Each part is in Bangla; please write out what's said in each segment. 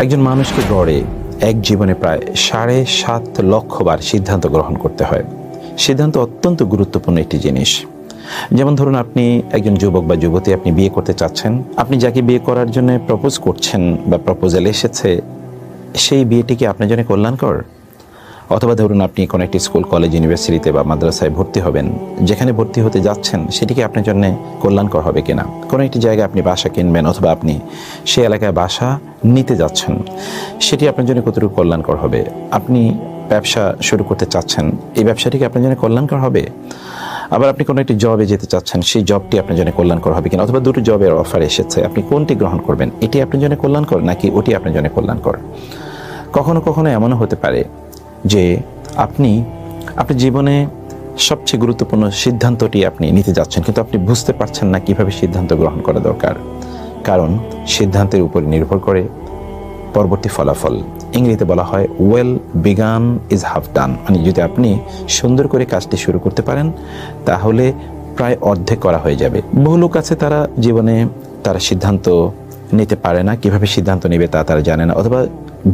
একজন মানুষকে গড়ে এক জীবনে প্রায় ৭.৫ লক্ষ বার সিদ্ধান্ত গ্রহণ করতে হয়। সিদ্ধান্ত অত্যন্ত গুরুত্বপূর্ণ একটি জিনিস। যেমন ধরুন, আপনি একজন যুবক বা যুবতী, আপনি বিয়ে করতে চাচ্ছেন। আপনি যাকে বিয়ে করার জন্য প্রপোজ করছেন বা প্রপোজাল এসেছে, সেই বিয়েটি কি আপনার জন্য কল্যাণকর? অথবা ধরুন, আপনি কোনো একটি স্কুল, কলেজ, ইউনিভার্সিটিতে বা মাদ্রাসায় ভর্তি হবেন। যেখানে ভর্তি হতে যাচ্ছেন সেটি কি আপনার জন্য কল্যাণকর হবে কিনা? কোনো একটি জায়গায় আপনি বাসা কিনবেন অথবা আপনি সেই এলাকায় বাসা নিতে যাচ্ছেন, সেটি আপনার জন্য কতটুকু কল্যাণকর হবে? আপনি ব্যবসা শুরু করতে চাচ্ছেন, এই ব্যবসাটি কি আপনার জন্য কল্যাণকর হবে? আবার আপনি কোনো একটি জবে যেতে চাচ্ছেন, সেই জবটি আপনার জন্য কল্যাণকর হবে কিনা? অথবা দুটো জবের অফার এসেছে, আপনি কোনটি গ্রহণ করবেন? এটি আপনার জন্য কল্যাণকর নাকি ওটি আপনার জন্য কল্যাণকর? কখনো কখনো এমনও হতে পারে যে আপনি জীবনে সবচেয়ে গুরুত্বপূর্ণ সিদ্ধান্তটি আপনি নিতে যাচ্ছেন, কিন্তু আপনি বুঝতে পারছেন না কিভাবে সিদ্ধান্ত গ্রহণ করা দরকার। কারণ সিদ্ধান্তের উপর নির্ভর করে পরবর্তী ফলাফল। ইংরেজিতে বলা হয় ওয়েল বিগান ইজ হাফ ডান, মানে যদি আপনি সুন্দর করে কাজটি শুরু করতে পারেন তাহলে প্রায় অর্ধেক করা হয়ে যাবে। বহু লোক আছে, তারা জীবনে তারা সিদ্ধান্ত নিতে পারে না, কিভাবে সিদ্ধান্ত নেবে তা তারা জানে না, অথবা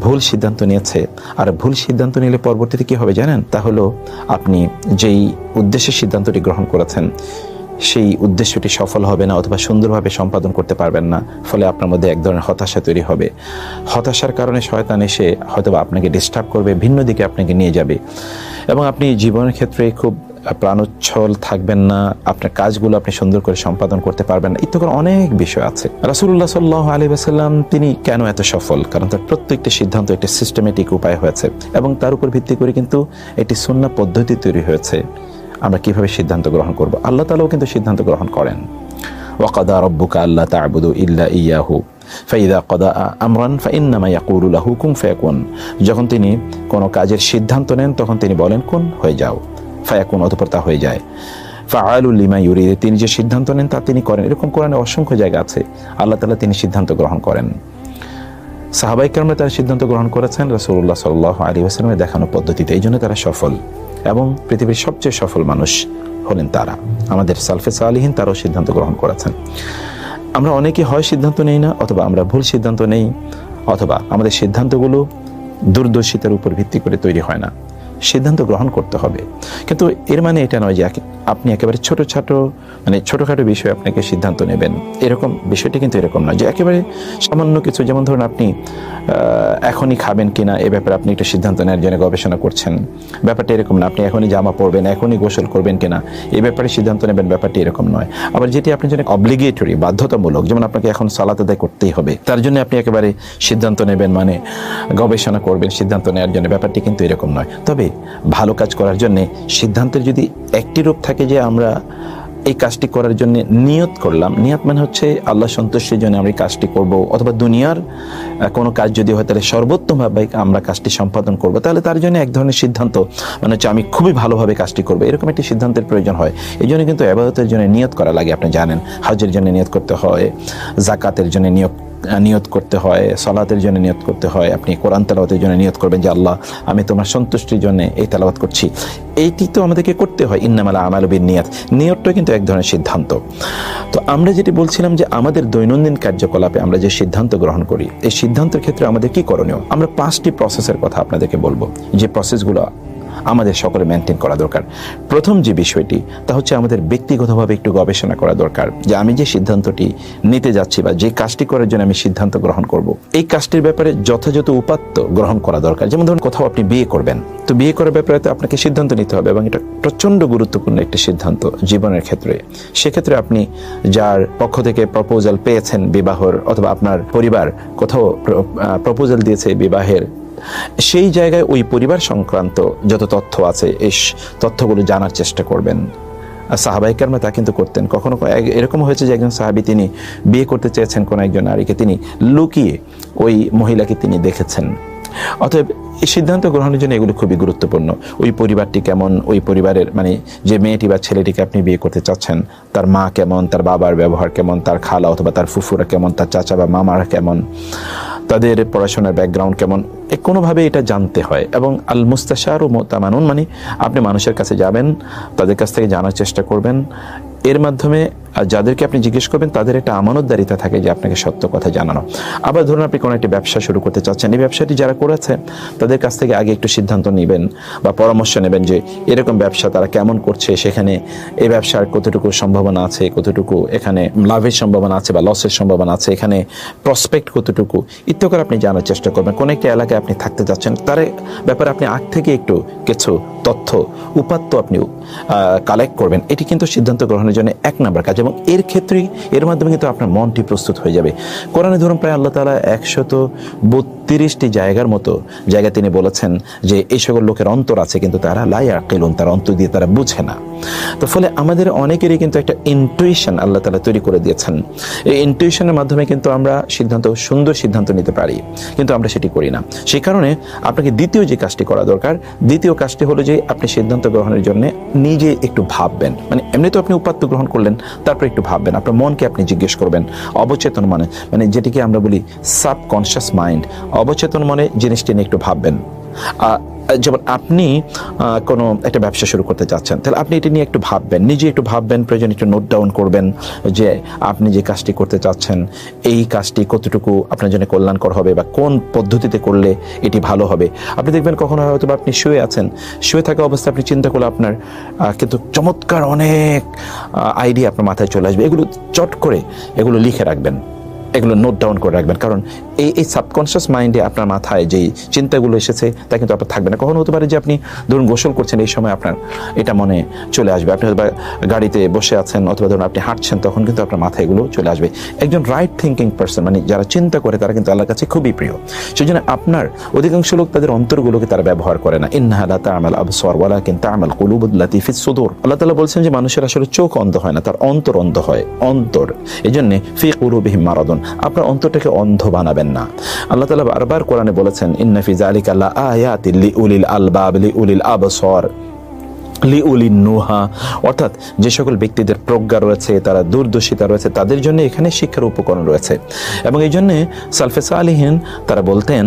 ভুল সিদ্ধান্ত নিয়েছে। আর ভুল সিদ্ধান্ত নিলে পরবর্তীতে কি হবে জানেন? তা হলো আপনি যেই উদ্দেশ্যের সিদ্ধান্তটি গ্রহণ করেছেন সেই উদ্দেশ্যটি সফল হবে না, অথবা সুন্দরভাবে সম্পাদন করতে পারবেন না। ফলে আপনার মধ্যে এক ধরনের হতাশা তৈরি হবে। হতাশার কারণে শয়তান এসে হয়তোবা আপনাকে ডিস্টার্ব করবে, ভিন্ন দিকে আপনাকে নিয়ে যাবে, এবং আপনি জীবনের ক্ষেত্রে খুব প্রাণোচ্ছল থাকবেন না, আপনার কাজগুলো আপনি সুন্দর করে সম্পাদন করতে পারবেন না। ইত্যাদি অনেক বিষয় আছে। রাসূলুল্লাহ সাল্লাল্লাহু আলাইহি ওয়াসাল্লাম তিনি কেন এত সফল? কারণ তার প্রত্যেকটি সিদ্ধান্ত একটি সিস্টেমেটিক উপায় হয়েছে, এবং তার উপর ভিত্তি করে কিন্তু একটি সুন্নাহ পদ্ধতি তৈরি হয়েছে আমরা কিভাবে সিদ্ধান্ত গ্রহণ করব। আল্লাহ তাআলাও কিন্তু সিদ্ধান্ত গ্রহণ করেন। ওয়াকাদা রাব্বুকা আল্লা তা'বুদু ইল্লা ইয়াহু ফাইদা কদা আমরান ফাইন্নামা ইয়াকুলু লাহু কুন ফায়াকুন। যখন তিনি কোনো কাজের সিদ্ধান্ত নেন তখন তিনি বলেন কুন, হয়ে যাও, ফায়াকুন, অতঃপর তা হয়ে যায়। ফাআলু লিমা ইউরিদ, তিনি যে সিদ্ধান্ত নেন তা তিনি করেন। এরকম কোরআনে অসংখ্য জায়গা আছে আল্লাহ তাআলা তিনি সিদ্ধান্ত গ্রহণ করেন। সাহাবায়ে কেরামরা তারা সিদ্ধান্ত গ্রহণ করেছেন রাসূলুল্লাহ সাল্লাল্লাহু আলাইহি ওয়াসাল্লামের দেখানো পদ্ধতিতে। এই জন্য তারা সফল, এবং পৃথিবীর সবচেয়ে সফল মানুষ হলেন তারা। আমাদের সালফে সালিহিন তারাও সিদ্ধান্ত গ্রহণ করেছেন। আমরা অনেকে হয় সিদ্ধান্ত নেই না, অথবা আমরা ভুল সিদ্ধান্ত নেই, অথবা আমাদের সিদ্ধান্তগুলো দূরদর্শিতার উপর ভিত্তি করে তৈরি হয় না। সিদ্ধান্ত গ্রহণ করতে হবে, কিন্তু এর মানে এটা নয় যে আপনি একেবারে ছোটোখাটো বিষয়ে আপনাকে সিদ্ধান্ত নেবেন, এরকম বিষয়টি কিন্তু এরকম নয় যে একেবারে সামান্য কিছু, যেমন ধরুন আপনি এখনই খাবেন কিনা এ ব্যাপারে আপনি একটা সিদ্ধান্ত নেওয়ার জন্য গবেষণা করছেন। ব্যাপারটা এরকম না। আপনি এখনই জামা পরবেন, এখনই গোসল করবেন কিনা এই ব্যাপারে সিদ্ধান্ত নেবেন, ব্যাপারটি এরকম নয়। আবার যেটি আপনার জন্য অব্লিগেটরি, বাধ্যতামূলক, যেমন আপনাকে এখন সালাত আদায় করতেই হবে, তার জন্য আপনি একেবারে সিদ্ধান্ত নেবেন, মানে গবেষণা করবেন সিদ্ধান্ত নেওয়ার জন্য, ব্যাপারটি কিন্তু এরকম নয়। তবে ভালো কাজ করার জন্য সিদ্ধান্তের যদি একটি রূপ থাকে যে আমরা এই কাজটি করার জন্য নিয়ত করলাম, নিয়ত মানে হচ্ছে আল্লাহ সন্তুষ্টির জন্য আমরা এই কাজটি করব, অথবা দুনিয়ার কোনো কাজ যদি হয় তাহলে সর্বোত্তমভাবে আমরা কাজটি সম্পাদন করব, তাহলে তার জন্য এক ধরনের সিদ্ধান্ত, মানে হচ্ছে আমি খুবই ভালোভাবে কাজটি করব, এরকম একটি সিদ্ধান্তের প্রয়োজন হয়। এই জন্য কিন্তু ইবাদতের জন্য নিয়ত করা লাগে। আপনি জানেন হজের জন্য নিয়ত করতে হয়, যাকাতের জন্য নিয়ত করতে হয়, সালাতের জন্য নিয়ত করতে হয়। আপনি কোরআন তেলাওয়াতের জন্য নিয়ত করবেন যে আল্লাহ আমি তোমার সন্তুষ্টির জন্য এই তেলাওয়াত করছি। এইটি তো আমাদেরকে করতে হয়। ইন্নামাল আমালু বিন্নিয়াত, নিয়তটা কিন্তু এক ধরনের সিদ্ধান্ত। তো আমরা যেটি বলছিলাম যে আমাদের দৈনন্দিন কার্যকলাপে আমরা যে সিদ্ধান্ত গ্রহণ করি, এই সিদ্ধান্তের ক্ষেত্রে আমাদের কি করণীয়? আমরা 5টি প্রসেসের কথা আপনাদেরকে বলবো, যে প্রসেসগুলো আমাদের সকলে মেনটেন করা দরকার। প্রথম যে বিষয়টি তা হচ্ছে আমাদের ব্যক্তিগতভাবে একটু গবেষণা করা দরকার যে আমি যে সিদ্ধান্তটি নিতে যাচ্ছি বা যে কাজটি করার জন্য আমি সিদ্ধান্ত গ্রহণ করব, এই কাজটির ব্যাপারে যথাযথ উপাত্ত গ্রহণ করা দরকার। যেমন ধরুন কোথাও আপনি বিয়ে করবেন, তো বিয়ে করার ব্যাপারে তো আপনাকে সিদ্ধান্ত নিতে হবে, এবং এটা প্রচণ্ড গুরুত্বপূর্ণ একটি সিদ্ধান্ত জীবনের ক্ষেত্রে। সেক্ষেত্রে আপনি যার পক্ষ থেকে প্রপোজাল পেয়েছেন বিবাহর, অথবা আপনার পরিবার কোথাও প্রপোজাল দিয়েছে বিবাহের, সেই জায়গায় ওই পরিবার সংক্রান্ত যত তথ্য আছে এই তথ্যগুলো জানার চেষ্টা করবেন। সাহাবায়ে কেরামরা তা কিন্তু করতেন। কখনো এরকম হয়েছে যে একজন সাহাবী তিনি বিয়ে করতে চেয়েছেন কোন একজন নারীকে, তিনি লুকিয়ে ওই মহিলাকে তিনি দেখেছেন। অতএব এই সিদ্ধান্ত গ্রহণের জন্য এগুলো খুবই গুরুত্বপূর্ণ। ওই পরিবারটি কেমন, ওই পরিবারের মানে যে মেয়েটি বা ছেলেটিকে আপনি বিয়ে করতে চাচ্ছেন তার মা কেমন, তার বাবার ব্যবহার কেমন, তার খালা অথবা তার ফুফুরা কেমন, তার চাচা বা মামারা কেমন, তাদের পড়াশোনার ব্যাকগ্রাউন্ড কেমন, কোনোভাবে এটা জানতে হয়। এবং আল মুস্তাশারু মুতামানুন, মানে আপনি মানুষের কাছে যাবেন, তাদের কাছ থেকে জানার চেষ্টা করবেন, এর মাধ্যমে আর যাদেরকে আপনি জিজ্ঞেস করবেন তাদের একটা আমানতদারিতা থাকে যে আপনাকে সত্য কথা জানানো। আবার ধরুন আপনি কোনো একটি ব্যবসা শুরু করতে চাচ্ছেন, এই ব্যবসাটি যারা করেছে তাদের কাছ থেকে আগে একটু সিদ্ধান্ত নেবেন বা পরামর্শ নেবেন যে এরকম ব্যবসা তারা কেমন করছে, সেখানে এই ব্যবসার কতটুকু সম্ভাবনা আছে, কতটুকু এখানে লাভের সম্ভাবনা আছে বা লসের সম্ভাবনা আছে, এখানে প্রসপেক্ট কতটুকু ইত্যাদি করে আপনি জানার চেষ্টা করবেন। কোনো একটি এলাকায় আপনি থাকতে যাচ্ছেন, তার ব্যাপারে আপনি আগ থেকে একটু কিছু তথ্য উপাত্ত আপনি কালেক্ট করবেন। এটি কিন্তু সিদ্ধান্ত গ্রহণের জন্য এক নাম্বার কাজ, এবং এর ক্ষেত্রেই এর মাধ্যমে কিন্তু আপনার মনটি প্রস্তুত হয়ে যাবে। কোরআনে ধরুন প্রায় আল্লাহ তাআলা 132টি জায়গার মতো জায়গা তিনি বলেছেন যে এই সকল লোকের অন্তর আছে কিন্তু তারা লা ইয়াকিলুন, তার অন্তর দিয়ে তারা বুঝে না। তো ফলে আমাদের অনেকেরই কিন্তু একটা ইনটুইশন আল্লাহ তাআলা তৈরি করে দিয়েছেন। এই ইনটুইশনের মাধ্যমে কিন্তু আমরা সুন্দর সিদ্ধান্ত নিতে পারি, কিন্তু আমরা সেটি করি না। সেই কারণে আপনাকে দ্বিতীয় যে কাজটি করা দরকার, দ্বিতীয় কাজটি হলো যে আপনি সিদ্ধান্ত গ্রহণের জন্য নিজে একটু ভাববেন। মানে এমনি তো আপনি উপাত্ত গ্রহণ করলেন, তারপর একটু ভাববেন, আপনার মনকে আপনি জিজ্ঞেস করবেন। অবচেতন মানে যেটিকে আমরা বলি সাবকনশিয়াস মাইন্ড, অবচেতন মনে জিনিসটি নিয়ে একটু ভাববেন। যেমন আপনি কোনো একটা ব্যবসা শুরু করতে চাচ্ছেন, তাহলে আপনি এটি নিয়ে একটু ভাববেন, নিজে একটু ভাববেন, প্রয়োজন একটু নোট ডাউন করবেন যে আপনি যে কাজটি করতে চাচ্ছেন এই কাজটি কতটুকু আপনার জন্য কল্যাণকর হবে বা কোন পদ্ধতিতে করলে এটি ভালো হবে। আপনি দেখবেন কখনো হয়তো আপনি শুয়ে আছেন, শুয়ে থাকা অবস্থায় আপনি চিন্তা করলে আপনার কিন্তু চমৎকার অনেক আইডিয়া আপনার মাথায় চলে আসবে। এগুলো চট করে এগুলো লিখে রাখবেন, এগুলো নোট ডাউন করে রাখবেন, কারণ এই সাবকনশিয়াস মাইন্ডে আপনার মাথায় যেই চিন্তাগুলো এসেছে তা কিন্তু আপনার থাকবে না। কখনো হতে পারে যে আপনি ধরুন গোসল করছেন, এই সময় আপনার এটা মনে চলে আসবে। আপনি হয়তো গাড়িতে বসে আছেন অথবা ধরুন আপনি হাঁটছেন, তখন কিন্তু আপনার মাথায় এগুলো চলে আসবে। একজন রাইট থিঙ্কিং পারসন, মানে যারা চিন্তা করে, তারা কিন্তু আল্লাহর কাছে খুবই প্রিয়। সেই জন্য আপনার অধিকাংশ লোক তাদের অন্তরগুলোকে তারা ব্যবহার করে না। ইন্নাহা লা তা'মাল আবসার ওয়ালাকিন তা'মাল কুলুবুল্লাতী ফিস সুদূর। আল্লাহ তাআলা বলছেন যে মানুষের আসলে চোখ অন্ধ হয় না, তার অন্তর অন্ধ হয়। অন্তর, এজন্য ফি কুলুবিহিম মারাদুন, আপনার অন্তরটাকে অন্ধ বানাবেন না। আল্লাহ তাআলা বারবার কোরআনে বলেছেন ইন্না ফি যালিকা লা আয়াতিল লিউলিল আলবাব লিউলিল আবসার লিউলিন নুহা, অর্থাৎ যে সকল ব্যক্তিদের প্রজ্ঞা রয়েছে, তারা দূরদর্শিতা রয়েছে, তাদের জন্য এখানে শিক্ষার উপকরণ রয়েছে। এবং এই জন্যে সালফে সালিহিন তারা বলতেন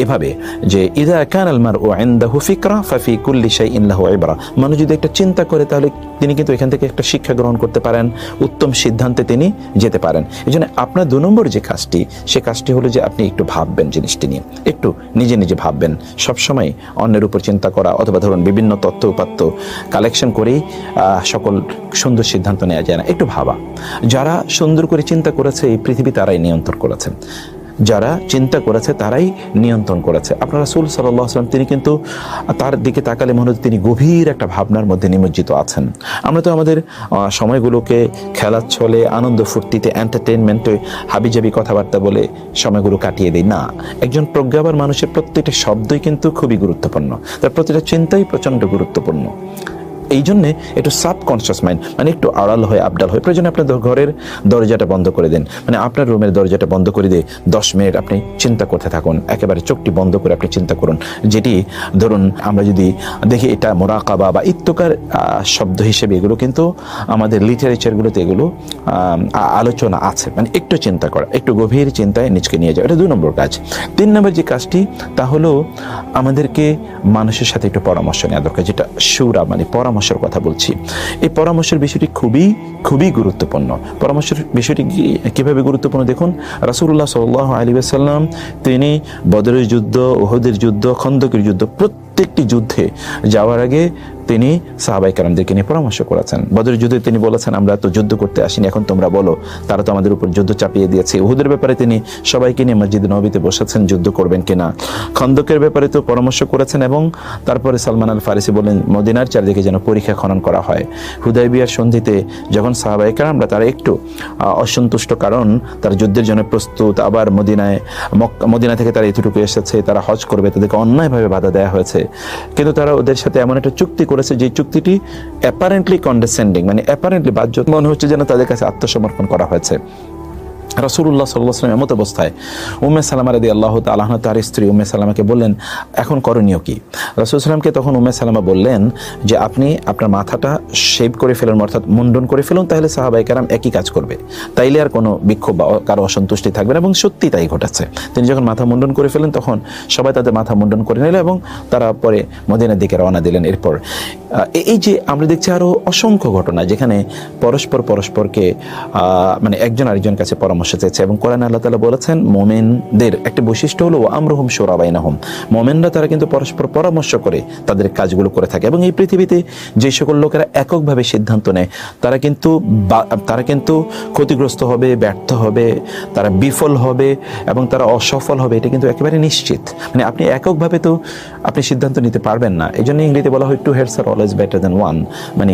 এভাবে যে ইযা কানাল মারউ ইনদাহু ফিকরা ফাফি কুল্লি শাইইন লাহু ইবরা, মানুষ যদি একটা চিন্তা করে তাহলে তিনি কিন্তু এখান থেকে একটা শিক্ষা গ্রহণ করতে পারেন, উত্তম সিদ্ধান্তে তিনি যেতে পারেন। এই জন্য আপনার 2 নম্বর যে কাজটি, সে কাজটি হলো যে আপনি একটু ভাববেন জিনিসটি নিয়ে, একটু নিজে নিজে ভাববেন। সবসময় অন্যের উপর চিন্তা করা অথবা ধরুন বিভিন্ন তথ্য উপাত্ত কালেকশন করেই সকল সুন্দর সিদ্ধান্ত নেওয়া যায় না, একটু ভাবা। যারা সুন্দর করে চিন্তা করেছে এই পৃথিবী তারাই নিয়ন্ত্রণ করেছে, যারা চিন্তা করেছে তারাই নিয়ন্ত্রণ করেছে। আপনার রাসূল সাল্লাল্লাহু আলাইহি ওয়াসাল্লাম তিনি কিন্তু তার দিকে তাকালে মনে হয় তিনি গভীর একটা ভাবনার মধ্যে নিমজ্জিত আছেন। আমরা তো আমাদের সময়গুলোকে খেলার ছলে, আনন্দ ফুর্তিতে, এন্টারটেইনমেন্টে হাবিজাবি কথাবার্তা বলে সময়গুলো কাটিয়ে দিই না। একজন প্রজ্ঞাবান মানুষের প্রত্যেকটা শব্দই কিন্তু খুবই গুরুত্বপূর্ণ, তার প্রতিটা চিন্তাই প্রচণ্ড গুরুত্বপূর্ণ। এই জন্যে একটু সাবকনশিয়াস মাইন্ড, মানে একটু আড়াল হয়ে আবডাল হয়ে, প্রয়োজনে আপনার ঘরের দরজাটা বন্ধ করে দেন, মানে আপনার রুমের দরজাটা বন্ধ করে দিয়ে 10 মিনিট আপনি চিন্তা করতে থাকুন, একেবারে চোখটি বন্ধ করে আপনি চিন্তা করুন। যেটি ধরুন আমরা যদি দেখি এটা মোরাকাবা বা ইত্তকার শব্দ হিসেবে এগুলো কিন্তু আমাদের লিটারেচারগুলোতে এগুলো আলোচনা আছে। মানে একটু চিন্তা করা, একটু গভীর চিন্তায় নিজকে নিয়ে যাওয়া, এটা 2 নম্বর কাজ। 3 নম্বর যে কাজটি তা হলো আমাদেরকে মানুষের সাথে একটু পরামর্শ নেওয়া দরকার, যেটা শুরা মানে পরামর্শের কথা বলছি। এই পরামর্শের বিষয়টি খুবই খুবই গুরুত্বপূর্ণ। পরামর্শের বিষয়টি কিভাবে গুরুত্বপূর্ণ দেখুন, রাসূলুল্লাহ সাল্লাল্লাহু আলাইহি ওয়াসাল্লাম তিনি বদরের যুদ্ধ, উহুদের যুদ্ধ, খন্দকের যুদ্ধ, প্রত্যেকটি যুদ্ধে যাওয়ার আগে তিনি সাহাবায়ে কেরামদেরকে নিয়ে পরামর্শ করেছেন। বদরের যুদ্ধে তিনি বলেছেন আমরা তো যুদ্ধ করতে আসিনি, এখন তোমরা বলো, তারা তো আমাদের উপর যুদ্ধ চাপিয়ে দিয়েছে। উহুদের ব্যাপারে তিনি সবাইকে নিয়ে মসজিদে নববীতে বসেছেন যুদ্ধ করবেন কিনা। খন্দকের ব্যাপারে তো পরামর্শ করেছেন, এবং তারপরে সালমান আল ফারিসি বলেন মদিনার চারদিকে যেন পরীক্ষা খনন করা হয়। হুদায়বিয়ার সন্ধিতে যখন সাহাবায়ে কেরামরা তারা একটু অসন্তুষ্ট, কারণ তারা যুদ্ধের জন্য প্রস্তুত, আবার মদিনা থেকে তারা এতটুকু এসেছে, তারা হজ করবে, তাদেরকে অন্যায়ভাবে বাধা দেওয়া হয়েছে, কিন্তু তারা ওদের সাথে এমন একটা চুক্তি করেছে যে চুক্তিটি অ্যাপারেন্টলি কন্ডেসেন্ডিং, মানে অ্যাপারেন্টলি বাহ্যত মনে হচ্ছে যেন তাদের কাছে আত্মসমর্পণ করা হয়েছে। রাসূলুল্লাহ সাল্লাল্লাহু আলাইহি ওয়াসাল্লাম এমত অবস্থায় উম্মে সালামা রাদিয়াল্লাহু তাআলা আনহা তার স্ত্রী উম্মে সালামাকে বললেন, এখন করণীয় কি? রাসূল সাল্লামকে তখন উম্মে সালামা বললেন যে আপনি আপনার মাথাটা শেভ করে ফেলুন, অর্থাৎ মুন্ডন করে ফেলুন, তাহলে সাহাবায়ে কেরাম একই কাজ করবে, তাইলে আর কোনো বিক্ষোভ বা কারো অসন্তুষ্টি থাকবে না। এবং সত্যি তাই ঘটেছে। তিনি যখন মাথা মুন্ডন করে ফেলেন তখন সবাই তাদের মাথা মুন্ডন করে নিল এবং তারা পরে মদিনার দিকে রওনা দিলেন। এরপর এই যে আমরা দেখছি আরও অসংখ্য ঘটনা যেখানে পরস্পরকে মানে একজন আরেকজনের কাছে পরামর্শ চেয়েছে। এবং কোরআনে আল্লাহ তাআলা বলেছেন মোমেনদের একটা বৈশিষ্ট্য হলো আমরুহুম শুরা বাইনাহুম, মোমেনরা তারা কিন্তু পরস্পর পরামর্শ করে তাদের কাজগুলো করে থাকে। এবং এই পৃথিবীতে যে সকল লোকেরা এককভাবে সিদ্ধান্ত নেয় তারা কিন্তু ক্ষতিগ্রস্ত হবে, ব্যর্থ হবে, তারা বিফল হবে এবং তারা অসফল হবে, এটা কিন্তু একেবারে নিশ্চিত। মানে আপনি এককভাবে তো আপনি সিদ্ধান্ত নিতে পারবেন না। এই জন্য ইংরেজিতে বলা হয় two heads are always better than one, মানে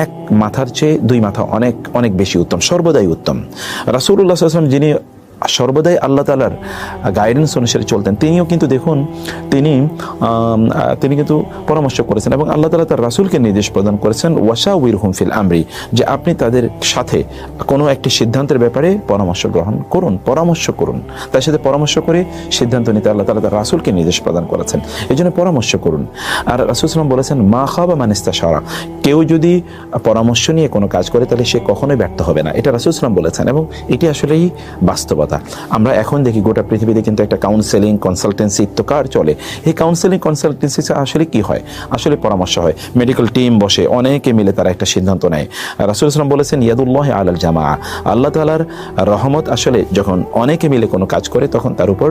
এক মাথার চেয়ে দুই মাথা অনেক অনেক বেশি উত্তম, সর্বদাই উত্তম। রাসূলুল্লাহ সাল্লাল্লাহু আলাইহি ওয়াসাল্লাম যিনি সর্বদাই আল্লাহ তাআলার গাইডেন্স অনুসারে চলতেন, তিনিও কিন্তু দেখুন তিনি কিন্তু পরামর্শ করেছেন এবং আল্লাহ তাআলা তার রাসূলকে নির্দেশ প্রদান করেছেন ওয়াশাউইরহুম ফিল আমরি, যে আপনি তাদের সাথে কোনো একটি সিদ্ধান্তের ব্যাপারে পরামর্শ করুন, তার সাথে পরামর্শ করে সিদ্ধান্ত নিতে আল্লাহ তাআলা তার রাসূলকে নির্দেশ প্রদান করেছেন। এই জন্য পরামর্শ করুন। আর রাসূল সাল্লাল্লাহু আলাইহি ওয়াসাল্লাম বলেছেন মা খাবা মান ইস্তাশারা, কেউ যদি পরামর্শ নিয়ে কোনো কাজ করে তাহলে সে কখনোই ব্যর্থ হবে না, এটা রাসূল সাল্লাল্লাহু আলাইহি ওয়াসাল্লাম বলেছেন। এবং এটি আসলেই বাস্তবতা। আমরা এখন দেখি গোটা পৃথিবীতে কিন্তু একটা কাউন্সেলিং কনসালটেন্সি ইত্তকার চলে। এই কাউন্সেলিং কনসালটেন্সি আসলে কি হয়? আসলে পরামর্শ হয়, মেডিকেল টিম বসে, অনেকে মিলে তারা একটা সিদ্ধান্ত নেয়। রাসূল সাল্লাল্লাহু আলাইহি ওয়াসাল্লাম বলেছেন ইয়াদুল্লাহি আলাল জামাআ, আল্লাহ তাআলার রহমত আসলে যখন অনেকে মিলে কোনো কাজ করে তখন তার উপর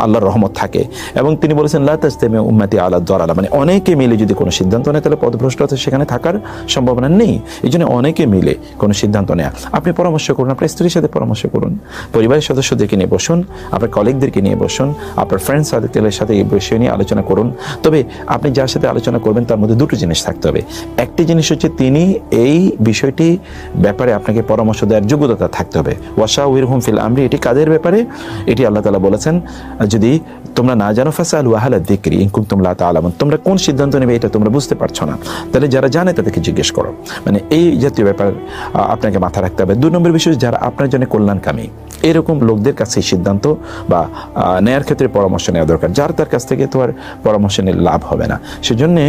আল্লাহর রহমত থাকে। এবং তিনি বলেছেন লা তাজতামি উম্মতি আলা দালালা, মানে অনেকে মিলে যদি কোনো সিদ্ধান্ত নেয় তাহলে পথভ্রষ্টতা সেখানে থাকার সম্ভাবনা নেই। এই জন্য অনেকে মিলে কোনো সিদ্ধান্ত নেয়। আপনি পরামর্শ করুন, আপনার স্ত্রীর সাথে পরামর্শ করুন, পরিবারের সদস্যদেরকে নিয়ে বসুন, আপনার কলিগদেরকে নিয়ে বসুন, আপনার ফ্রেন্ড সার্কেলের সাথে এই বিষয় নিয়ে আলোচনা করুন। তবে আপনি যার সাথে আলোচনা করবেন তার মধ্যে দুটো জিনিস থাকতে হবে। একটি জিনিস হচ্ছে তিনি এই বিষয়টি ব্যাপারে আপনাকে পরামর্শ দেওয়ার যোগ্যতা থাকতে হবে। ওয়াশাউইরহুম ফিল আমরি, এটি কাদের ব্যাপারে? এটি আল্লাহ তাআলা বলেছেন যদি তোমরা না জানো ফাসআলু আহলা যিকরি ইন কুনতুম লা তা'লামুন, তোমরা কোন সিদ্ধান্ত নেবে এটা তোমরা বুঝতে পারছো না, তাহলে যারা জানে তাদেরকে জিজ্ঞেস করো। মানে এই জাতীয় ব্যাপার আপনাকে মাথা রাখতে হবে। 2 নম্বর বিষয়, যারা আপনার জন্য কল্যাণকামী এরকম লোকদের কাছে সিদ্ধান্ত বা নেয়ার ক্ষেত্রে পরামর্শ নেওয়া দরকার, যার তার কাছ থেকে তো আর পরামর্শ নিয়ে লাভ হবে না। সেজন্যে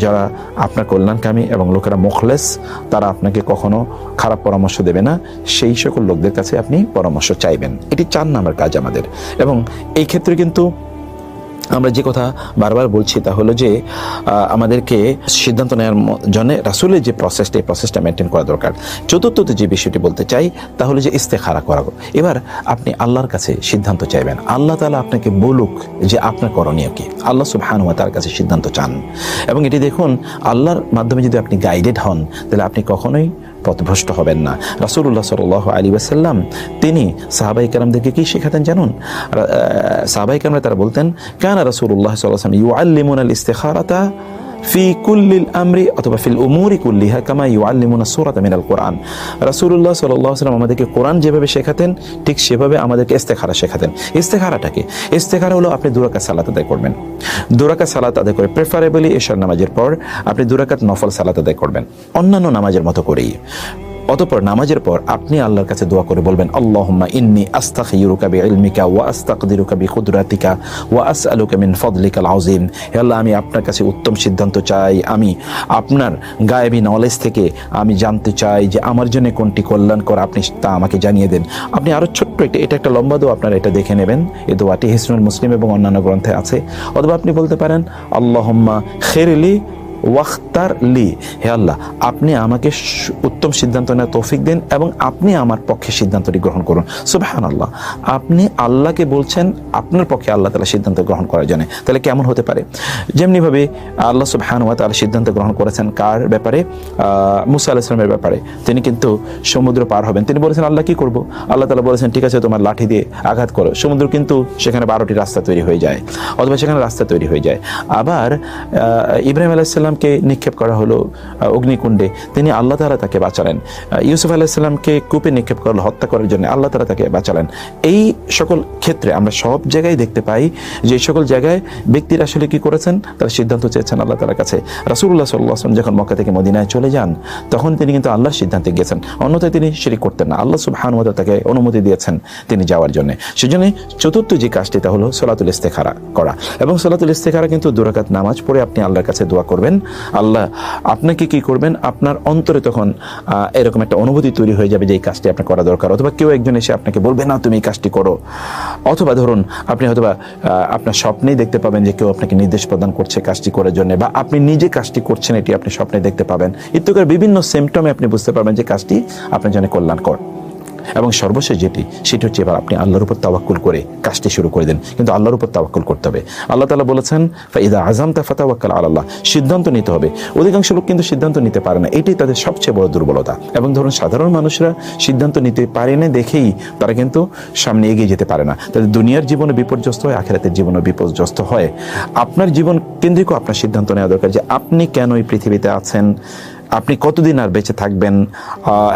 যারা আপনার কল্যাণকামী এবং লোকেরা মুখলেস, তারা আপনাকে কখনো খারাপ পরামর্শ দেবে না, সেই সকল লোকদের কাছে আপনি পরামর্শ চাইবেন। এটি 4 নম্বর কাজ আমাদের। এবং এই ক্ষেত্রে কিন্তু আমরা যে কথা বারবার বলছি তা হলো যে আমাদেরকে সিদ্ধান্ত নেওয়ার জন্য রাসূলের যে প্রসেসটা, এই প্রসেসটা মেনটেন করা দরকার। চতুর্থত যে বিষয়টি বলতে চাই তা হলো যে ইস্তেখারা করা। এবার আপনি আল্লাহর কাছে সিদ্ধান্ত চাইবেন, আল্লাহ তাআলা আপনাকে বলুক যে আপনার করণীয় কি। আল্লাহ সুবহানাহু ওয়া তাআলার কাছে সিদ্ধান্ত চান এবং এটি দেখুন আল্লাহর মাধ্যমে যদি আপনি গাইডেড হন তাহলে আপনি কখনোই পথভ্রষ্ট হবেন না। রাসূলুল্লাহ সাল্লাল্লাহু আলাইহি ওয়াসাল্লাম তিনি সাহাবায়ে কেরামদেরকে কি শেখাতেন জানুন? সাহাবায়ে কেরামরা তারা বলতেন কানা রাসূলুল্লাহ সাল্লাল্লাহু আলাইহি ওয়াসাল্লাম ইউআল্লিমুনাল ইস্তিখারাতা ফি কুল্লিল আমরি অথবা ফিল উমুরি কুল্লিহা কামা ইউআল্লিমুনা সূরাতা মিনাল কোরআন। রাসূলুল্লাহ সাল্লাল্লাহু আলাইহি ওয়াসাল্লাম আমাদেরকে কোরআন যেভাবে শেখাতেন ঠিক সেভাবে আমাদেরকে ইস্তেখারা শেখাতেন। ইস্তেখারাটাকে ইস্তেখারা হলো আপনি 2 রাকাত সালাত আদায় করবেন। 2 রাকাত সালাত আদায় করে প্রেফারেবলি এশার নামাজের পর আপনি 2 রাকাত নফল সালাত আদায় করবেন অন্যান্য নামাজের মতো করেই। অতঃপর নামাজের পর আপনি আল্লাহর কাছে দোয়া করে বলবেন আল্লাহুম্মা ইন্নী আস্তাগফিরুকা বিইলমিকা ওয়া আস্তাকদিরুকা বিকুদরাতিকা ওয়া আসআলুকা মিন ফাদলিকাল আযীম। হে আল্লাহ, আমি আপনার কাছে উত্তম সিদ্ধান্ত চাই, আমি আপনার গায়েবী নলেজ থেকে আমি জানতে চাই যে আমার জন্য কোনটি কল্যাণকর, আপনি তা আমাকে জানিয়ে দেন। আপনি আরো ছোট্ট এটা একটা লম্বা দোয়া, আপনারা এটা দেখে নেবেন। এই দোয়াটি হিসনুল মুসলিম এবং অন্যান্য গ্রন্থে আছে। অথবা আপনি বলতে পারেন আল্লাহুম্মা খিরলি ওয়াখতার লি, হে আল্লাহ আপনি আমাকে উত্তম সিদ্ধান্ত নেওয়ার তৌফিক দিন এবং আপনি আমার পক্ষে সিদ্ধান্তটি গ্রহণ করুন। সুবহানাল্লাহ, আপনি আল্লাহকে বলছেন আপনার পক্ষে আল্লাহ তাআলা সিদ্ধান্ত গ্রহণ করার জন্য। তাহলে কেমন হতে পারে? যেমনিভাবে আল্লাহ সুবহানাহু ওয়া তাআলা সিদ্ধান্ত গ্রহণ করেছেন কার ব্যাপারে? মুসা আলাইহিস সালামের ব্যাপারে। তিনি কিন্তু সমুদ্র পার হবেন, তিনি বলেছেন আল্লাহ কি করব? আল্লাহ তাআলা বলেছেন ঠিক আছে তোমার লাঠি দিয়ে আঘাত করো। সমুদ্র কিন্তু সেখানে 12টি রাস্তা তৈরি হয়ে যায়, অথবা সেখানে রাস্তা তৈরি হয়ে যায়। আবার ইব্রাহিম আলাইহিস সালাম আলাইসাল্লামকে নিক্ষেপ করা হলো অগ্নিকুণ্ডে, তিনি আল্লাহ তাআলা তাকে বাঁচালেন। ইউসুফ আলাইসাল্লামকে কূপে নিক্ষেপ করলো হত্যা করার জন্য, আল্লাহ তাআলা তাকে বাঁচালেন। এই সকল ক্ষেত্রে আমরা সব জায়গায় দেখতে পাই যে এই সকল জায়গায় ব্যক্তিরা আসলে কি করেছেন, তারা সিদ্ধান্ত চেয়েছেন আল্লাহ তাআলার কাছে। রাসূলুল্লাহ সাল্লাল্লাহু আলাইহি ওয়াসাল্লাম যখন মক্কা থেকে মদিনায় চলে যান, তখন তিনি কিন্তু আল্লাহর সিদ্ধান্তে গিয়েছেন, অন্যথায় তিনি শিরক করতেন না। আল্লাহ সুবহানাহু ওয়া তাআলা তাকে অনুমতি দিয়েছেন তিনি যাওয়ার জন্য। সেজন্য চতুর্থ যে কাজটি তা হলো সলাতুল ইস্তেখারা করা। এবং সলাতুল ইস্তেখারা কিন্তু 2 রাকাত নামাজ পড়ে আপনি আল্লাহর কাছে দোয়া করবেন। আল্লাহ আপনাকে কি করবেন, আপনার অন্তরে তখন এরকম একটা অনুভূতি তৈরি হয়ে যাবে যে এই কাজটি আপনার করা দরকার। অথবা কেউ একজন এসে আপনাকে বলবে না তুমি এই কাজটি করো, অথবা ধরুন আপনি হয়তোবা আপনার স্বপ্নেই দেখতে পাবেন যে কেউ আপনাকে নির্দেশ প্রদান করছে কাজটি করার জন্য, বা আপনি নিজে কাজটি করছেন এটি আপনি স্বপ্নে দেখতে পাবেন। ইত্যাদি বিভিন্ন সিমটমে আপনি বুঝতে পারবেন যে কাজটি আপনার জন্য কল্যাণকর। এবং সর্বশেষ যেটি সেটি হচ্ছে এবার আপনি আল্লাহর উপর তাওয়াক্কুল করে কাজটি শুরু করে দেন। কিন্তু আল্লাহর উপর তাওয়াক্কুল করতে হবে। আল্লাহ তাআলা বলেছেন ফাইদা আযামতা ফাতাওয়াক্কাল আলাল্লাহ, সিদ্ধান্ত নিতে হবে। অধিকাংশ লোক কিন্তু সিদ্ধান্ত নিতে পারে না, এটাই তাদের সবচেয়ে বড় দুর্বলতা। এবং ধরুন সাধারণ মানুষরা সিদ্ধান্ত নিতে পারে না দেখেই তারা কিন্তু সামনে এগিয়ে যেতে পারে না। তাদের দুনিয়ার জীবনে বিপর্যস্ত হয়, আখিরাতের জীবনে বিপর্যস্ত হয়। আপনার জীবন কেন্দ্রিক আপনার সিদ্ধান্ত নেওয়া দরকার যে আপনি কেন এই পৃথিবীতে আছেন, আপনি কতদিন আর বেঁচে থাকবেন,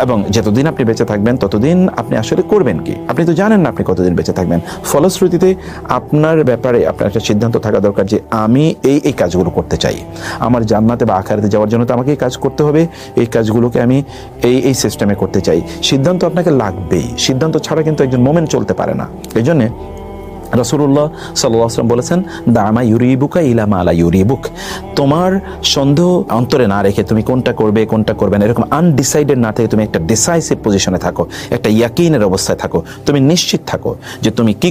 এবং যতদিন আপনি বেঁচে থাকবেন ততদিন আপনি আসলে করবেন কি, আপনি তো জানেন না আপনি কতদিন বেঁচে থাকবেন। ফলশ্রুতিতে আপনার ব্যাপারে আপনার একটা সিদ্ধান্ত থাকা দরকার যে আমি এই কাজগুলো করতে চাই, আমার জান্নাতে বা আখিরাতে যাওয়ার জন্য তো আমাকে এই কাজ করতে হবে, এই কাজগুলোকে আমি এই সিস্টেমে করতে চাই। সিদ্ধান্ত আপনাকে লাগবেই, সিদ্ধান্ত ছাড়া কিন্তু একজন মোমেন চলতে পারে না। এই জন্যে রাসূলুল্লাহ সাল্লাল্লাহু আলাইহি ওয়াসাল্লাম বলেছেন দামা ইউরিবুকা ইলা মা লা ইউরিবুক, তোমার সন্দেহ অন্তরে না রেখে তুমি কোনটা করবে না এরকম আনডিসাইডেড না থেকে তুমি একটা ডিসাইসিভ পজিশনে থাকো, একটা ইয়াকিনের অবস্থায় থাকো, তুমি নিশ্চিত থাকো যে তুমি কি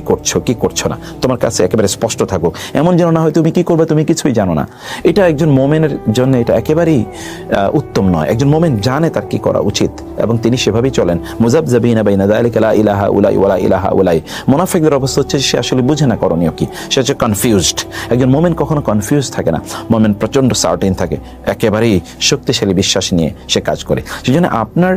করছো না, তোমার কাছে একেবারে স্পষ্ট থাকো। এমন যেন না হয় তুমি কি করবে তুমি কিছুই জানো না। এটা একজন মুমিনের জন্য এটা একেবারেই উত্তম নয়। একজন মুমিন জানে তার কি করা উচিত এবং তিনি সেভাবেই চলেন। মুযাবযাবিনা বাইনা যালিকা লা ইলাহা উলাই ওয়ালা ইলাহা উলাই। মুনাফিকদের অবস্থা হচ্ছে সে আসলে বুঝে না করণীয় কি, সে হচ্ছে কনফিউজড। একজন মুমিন কখনো কনফিউজ থাকে না, মুমিন প্রচন্ড সার্টেন থাকে, একেবারেই শক্তিশালী বিশ্বাস নিয়ে সে কাজ করে। সেজন্য আপনার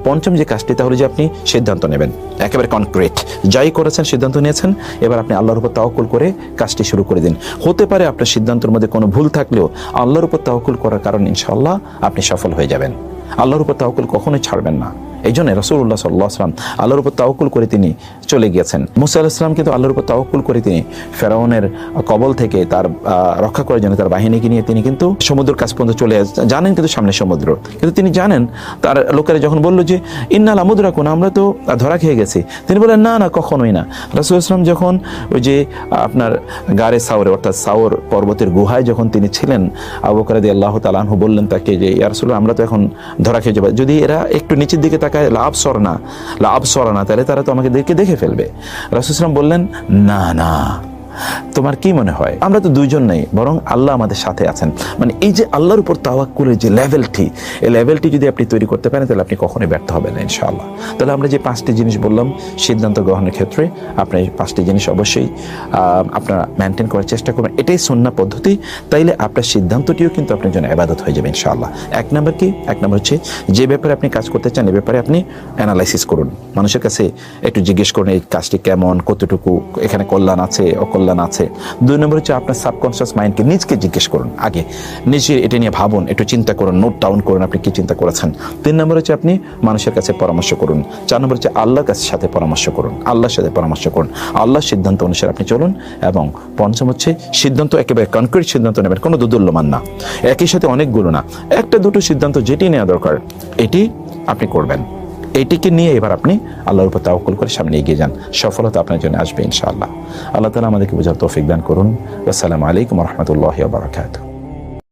পঞ্চম যে কাজটি তা হলো যে আপনি সিদ্ধান্ত নেবেন, একেবারে কনক্রিট যাই করেছেন সিদ্ধান্ত নিয়েছেন, এবার আপনি আল্লাহর উপর তাওয়াক্কুল করে কাজটি শুরু করে দিন। হতে পারে আপনার সিদ্ধান্তের মধ্যে কোনো ভুল থাকলেও আল্লাহর উপর তাওয়াক্কুল করার কারণে ইনশাআল্লাহ আপনি সফল হয়ে যাবেন। আল্লাহর উপর তাওয়াক্কুল কখনোই ছাড়বেন না। এই জন্য রাসূলুল্লাহ সাল্লাল্লাহু আলাইহি ওয়াসাল্লাম আল্লাহর উপর তাওয়াক্কুল করে তিনি চলে গিয়েছেন। মুসা আলাইহিস সালাম কিন্তু আল্লাহর উপর তাওয়াক্কুল করে তিনি ফেরাউনের কবল থেকে তার রক্ষা করার জন্য তার বাহিনীকে নিয়ে তিনি কিন্তু সমুদ্রের কাছ পর্যন্ত চলে জানেন, কিন্তু সামনে সমুদ্র, কিন্তু তিনি জানেন তার লোকেরা যখন বলল যে ইন্না লামুদরাকুন, আমরা তো ধরা খেয়ে গেছি, তিনি বলেন না কখনোই না। রাসূল সাল্লাম যখন ওই যে আপনার গারে সাওরে অর্থাৎ সাওর পর্বতের গুহায় যখন তিনি ছিলেন, আবু বকর রাদিয়াল্লাহু তাআলা আনহু বললেন তাকে যে ইয়া রাসূলুল্লাহ আমরা তো এখন ধরা খেয়ে যাব, যদি এরা একটু নিচের দিকে তাকায় লাভ সর না তাহলে তারা তো আমাকে দেখে ফেলবে। রাসূল সাল্লাম বললেন না তোমার কি মনে হয় আমরা তো দুইজন নেই, বরং আল্লাহ আমাদের সাথে আছেন। মানে এই যে আল্লাহর উপর তাওয়াক্কুলের যে লেভেলটি, এই লেভেলটি যদি আপনি তৈরি করতে পারেন তাহলে আপনি কখনোই ব্যর্থ হবেন না ইনশাআল্লাহ। তাহলে আমরা যে 5টি জিনিস বললাম সিদ্ধান্ত গ্রহণের ক্ষেত্রে, আপনি এই 5টি জিনিস অবশ্যই আপনারা মেনটেন করার চেষ্টা করবেন। এটাই সুন্নাহ পদ্ধতি। তাইলে আপনার সিদ্ধান্তটিও কিন্তু আপনার জন্য ইবাদত হয়ে যাবে ইনশাআল্লাহ। এক নম্বর কি? এক নম্বর হচ্ছে যে ব্যাপারে আপনি কাজ করতে চান এই ব্যাপারে আপনি অ্যানালাইসিস করুন, মানুষের কাছে একটু জিজ্ঞেস করুন এই কাজটি কেমন, কতটুকু এখানে কল্যাণ আছে অকল্যাণ আছে। 2 নম্বর হচ্ছে আপনার সাবকনশিয়াস মাইন্ডকে নিজকে জিজ্ঞেস করুন, আগে নিজে এটা নিয়ে ভাবুন, একটু চিন্তা করুন, নোট ডাউন করুন আপনি কি চিন্তা করেছেন। 3 নম্বর হচ্ছে আপনি মানুষের কাছে পরামর্শ করুন। 4 নম্বর হচ্ছে আল্লাহর সাথে পরামর্শ করুন, আল্লাহর সাথে পরামর্শ করুন, আল্লাহর সিদ্ধান্ত অনুসারে আপনি চলুন। এবং 5ম হচ্ছে সিদ্ধান্ত একেবারে কনক্রিট সিদ্ধান্ত নেবেন, কোনো দোদুল্যমান না, একই সাথে অনেকগুলো না, 1-2 সিদ্ধান্ত যেটি নেওয়া দরকার এটি আপনি করবেন। এইটিকে নিয়ে এবার আপনি আল্লাহর উপর তাওয়াক্কুল করে সামনে এগিয়ে যান, সফলতা আপনার জন্য আসবে ইনশাআল্লাহ। আল্লাহ তাআলা আমাদেরকে বোঝার তৌফিক দান করুন। আসসালামু আলাইকুম ওয়া রাহমাতুল্লাহি ওয়া বারাকাতুহু।